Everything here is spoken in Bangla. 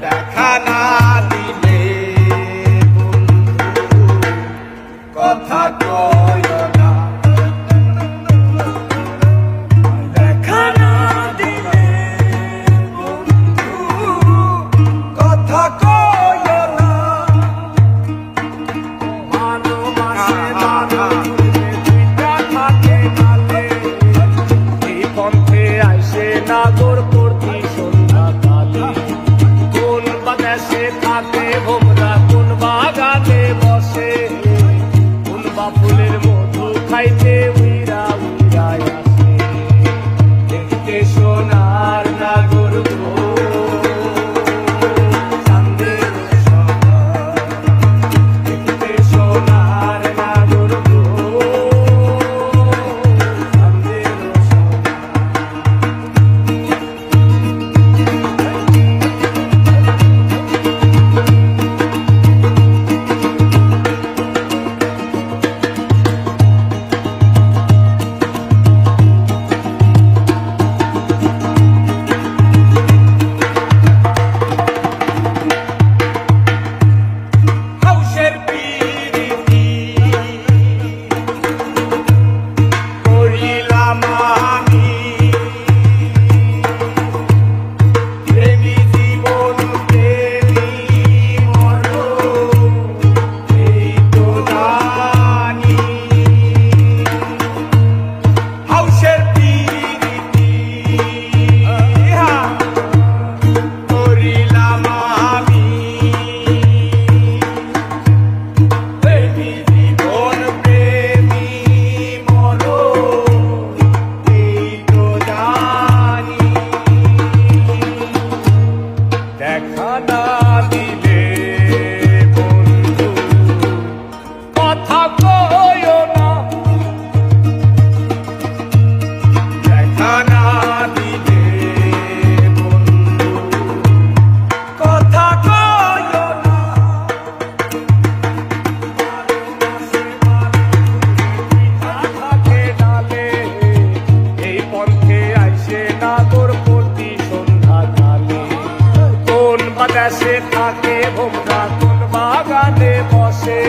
দেখা না দিলে কথা কয় না, দেখা না দিলে বন্ধু কথা কয় না। ভালোবাসে দুইটা থাকে কালে, এই পন্থে আইসে নাগর প্রতি সন্ধ্যা কালে। কোন বাদেশে থাকে ভোমরা, কোন বাগানে বসে, কোন বা ফুলের মধু খাইতে উইরা উইরা আসে। দেখতে সোনার নাগর গো, চাঁদের সকাল, দেখতে সোনার নাগর গো, চাঁদের হাউসের পিরিতি করিলাম আমি, প্রেমী জীবন প্রেমী মরণ এই তো জানি। হাউসের পিরিতি করিলাম আমি, প্রেমী জীবন প্রেমী মরণ এই তো জানি। দেখা না দিলে বন্ধু কথা কয় না, দেখা না দিলে বন্ধু কথা কয় না। থাকে ডালে, এই পন্থে আইসে নাগর প্রতি সন্ধ্যা কালে। কোন বাদেশে থাকে ভোমরা, কোন বাগানে বসে,